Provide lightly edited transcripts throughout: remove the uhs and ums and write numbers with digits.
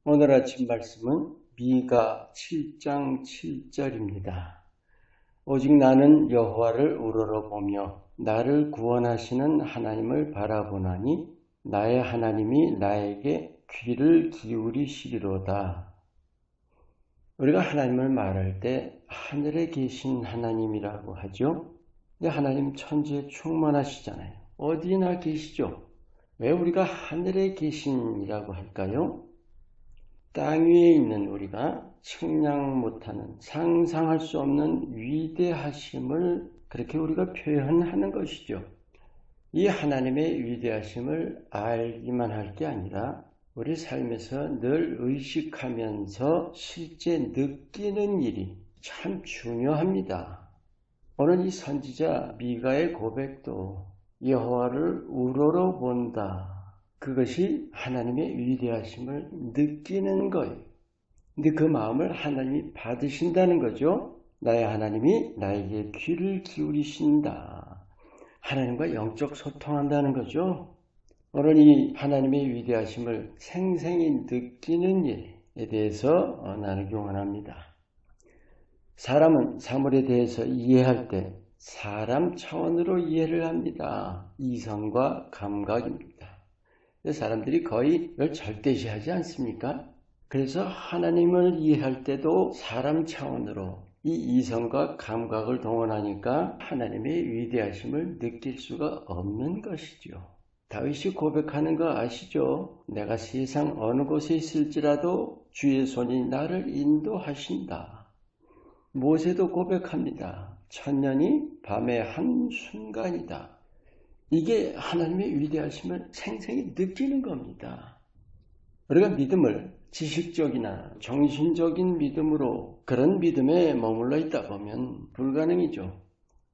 오늘 아침 말씀은 미가 7장 7절입니다. 오직 나는 여호와를 우러러보며 나를 구원하시는 하나님을 바라보나니 나의 하나님이 나에게 귀를 기울이시리로다. 우리가 하나님을 말할 때 하늘에 계신 하나님이라고 하죠. 근데 하나님 천지에 충만하시잖아요. 어디나 계시죠. 왜 우리가 하늘에 계신이라고 할까요? 땅 위에 있는 우리가 측량 못하는 상상할 수 없는 위대하심을 그렇게 우리가 표현하는 것이죠. 이 하나님의 위대하심을 알기만 할 게 아니라 우리 삶에서 늘 의식하면서 실제 느끼는 일이 참 중요합니다. 오늘 이 선지자 미가의 고백도 여호와를 우러러본다. 그것이 하나님의 위대하심을 느끼는 거예요. 근데 그 마음을 하나님이 받으신다는 거죠. 나의 하나님이 나에게 귀를 기울이신다. 하나님과 영적 소통한다는 거죠. 오늘 이 하나님의 위대하심을 생생히 느끼는 일에 대해서 나누기 원합니다. 사람은 사물에 대해서 이해할 때 사람 차원으로 이해를 합니다. 이성과 감각입니다. 사람들이 거의 이걸 절대시하지 않습니까? 그래서 하나님을 이해할 때도 사람 차원으로 이 이성과 감각을 동원하니까 하나님의 위대하심을 느낄 수가 없는 것이죠. 다윗이 고백하는 거 아시죠? 내가 세상 어느 곳에 있을지라도 주의 손이 나를 인도하신다. 모세도 고백합니다. 천년이 밤의 한순간이다. 이게 하나님의 위대하심을 생생히 느끼는 겁니다. 우리가 믿음을 지식적이나 정신적인 믿음으로 그런 믿음에 머물러 있다 보면 불가능이죠.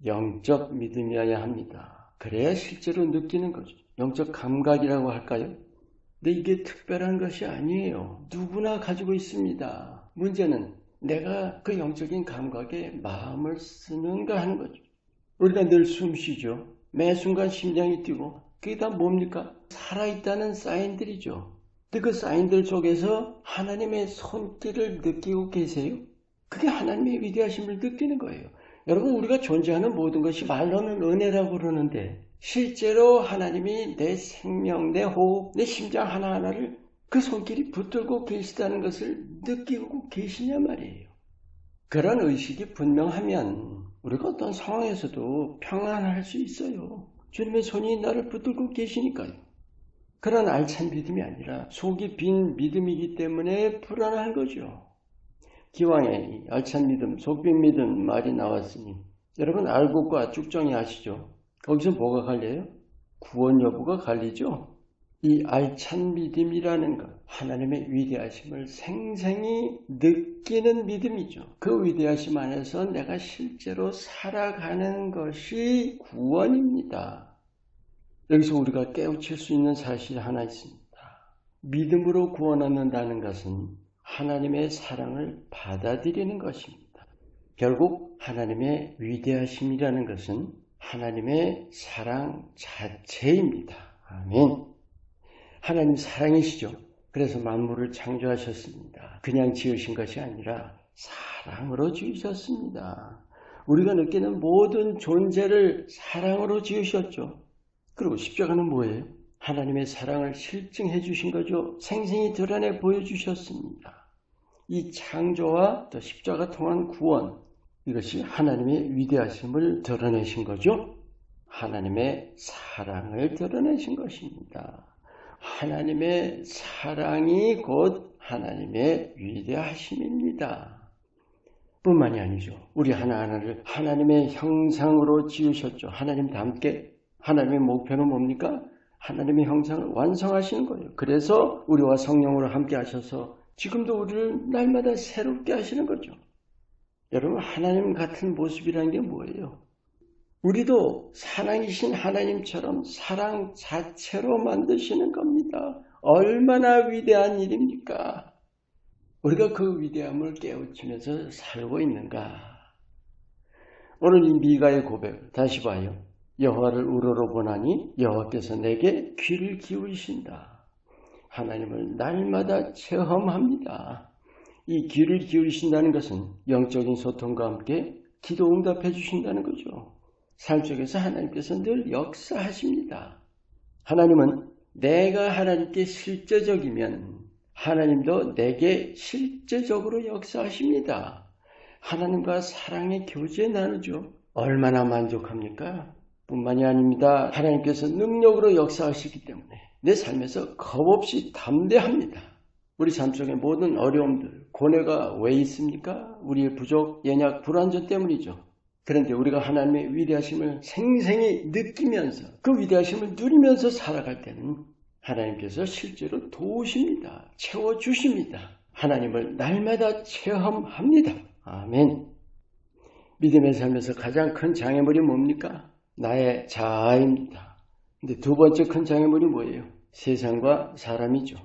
영적 믿음이어야 합니다. 그래야 실제로 느끼는 거죠. 영적 감각이라고 할까요? 근데 이게 특별한 것이 아니에요. 누구나 가지고 있습니다. 문제는 내가 그 영적인 감각에 마음을 쓰는가 하는 거죠. 우리가 늘 숨 쉬죠. 매 순간 심장이 뛰고 그게 다 뭡니까? 살아있다는 사인들이죠. 근데 그 사인들 속에서 하나님의 손길을 느끼고 계세요? 그게 하나님의 위대하심을 느끼는 거예요. 여러분, 우리가 존재하는 모든 것이 말로는 은혜라고 그러는데 실제로 하나님이 내 생명, 내 호흡, 내 심장 하나하나를 그 손길이 붙들고 계시다는 것을 느끼고 계시냐 말이에요. 그런 의식이 분명하면 우리가 어떤 상황에서도 평안할 수 있어요. 주님의 손이 나를 붙들고 계시니까요. 그런 알찬 믿음이 아니라 속이 빈 믿음이기 때문에 불안한 거죠. 기왕에 알찬 믿음, 속 빈 믿음 말이 나왔으니 여러분 알곡과 쭉정이 아시죠? 거기서 뭐가 갈려요? 구원 여부가 갈리죠? 이 알찬 믿음이라는 것, 하나님의 위대하심을 생생히 느끼는 믿음이죠. 그 위대하심 안에서 내가 실제로 살아가는 것이 구원입니다. 여기서 우리가 깨우칠 수 있는 사실이 하나 있습니다. 믿음으로 구원 얻는다는 것은 하나님의 사랑을 받아들이는 것입니다. 결국 하나님의 위대하심이라는 것은 하나님의 사랑 자체입니다. 아멘. 하나님 사랑이시죠. 그래서 만물을 창조하셨습니다. 그냥 지으신 것이 아니라 사랑으로 지으셨습니다. 우리가 느끼는 모든 존재를 사랑으로 지으셨죠. 그리고 십자가는 뭐예요? 하나님의 사랑을 실증해 주신 거죠. 생생히 드러내 보여주셨습니다. 이 창조와 또 십자가 통한 구원, 이것이 하나님의 위대하심을 드러내신 거죠. 하나님의 사랑을 드러내신 것입니다. 하나님의 사랑이 곧 하나님의 위대하심입니다. 뿐만이 아니죠. 우리 하나하나를 하나님의 형상으로 지으셨죠. 하나님 닮게. 하나님의 목표는 뭡니까? 하나님의 형상을 완성하시는 거예요. 그래서 우리와 성령으로 함께 하셔서 지금도 우리를 날마다 새롭게 하시는 거죠. 여러분, 하나님 같은 모습이라는 게 뭐예요? 우리도 사랑이신 하나님처럼 사랑 자체로 만드시는 겁니다. 얼마나 위대한 일입니까? 우리가 그 위대함을 깨우치면서 살고 있는가? 오늘 이 미가의 고백을 다시 봐요. 여호와를 우러러보나니 여호와께서 내게 귀를 기울이신다. 하나님을 날마다 체험합니다. 이 귀를 기울이신다는 것은 영적인 소통과 함께 기도 응답해 주신다는 거죠. 삶 속에서 하나님께서 늘 역사하십니다. 하나님은 내가 하나님께 실제적이면 하나님도 내게 실제적으로 역사하십니다. 하나님과 사랑의 교제 나누죠. 얼마나 만족합니까? 뿐만이 아닙니다. 하나님께서 능력으로 역사하시기 때문에 내 삶에서 겁없이 담대합니다. 우리 삶 속의 모든 어려움들, 고뇌가 왜 있습니까? 우리의 부족, 연약, 불완전 때문이죠. 그런데 우리가 하나님의 위대하심을 생생히 느끼면서 그 위대하심을 누리면서 살아갈 때는 하나님께서 실제로 도우십니다. 채워주십니다. 하나님을 날마다 체험합니다. 아멘. 믿음의 삶에서 가장 큰 장애물이 뭡니까? 나의 자아입니다. 근데 두 번째 큰 장애물이 뭐예요? 세상과 사람이죠.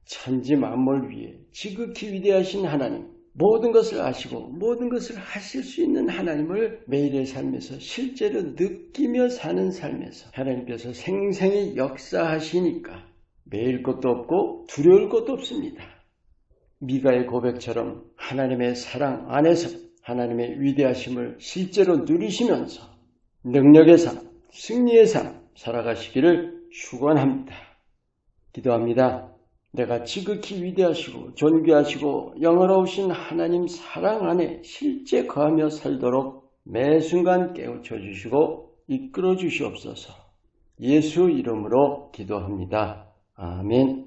천지 만물 위에 지극히 위대하신 하나님, 모든 것을 아시고 모든 것을 하실 수 있는 하나님을 매일의 삶에서 실제로 느끼며 사는 삶에서 하나님께서 생생히 역사하시니까 매일 것도 없고 두려울 것도 없습니다. 미가의 고백처럼 하나님의 사랑 안에서 하나님의 위대하심을 실제로 누리시면서 능력의 삶, 승리의 삶 살아가시기를 축원합니다. 기도합니다. 내가 지극히 위대하시고 존귀하시고 영원하신 하나님 사랑 안에 실제 거하며 살도록 매 순간 깨우쳐 주시고 이끌어 주시옵소서. 예수 이름으로 기도합니다. 아멘.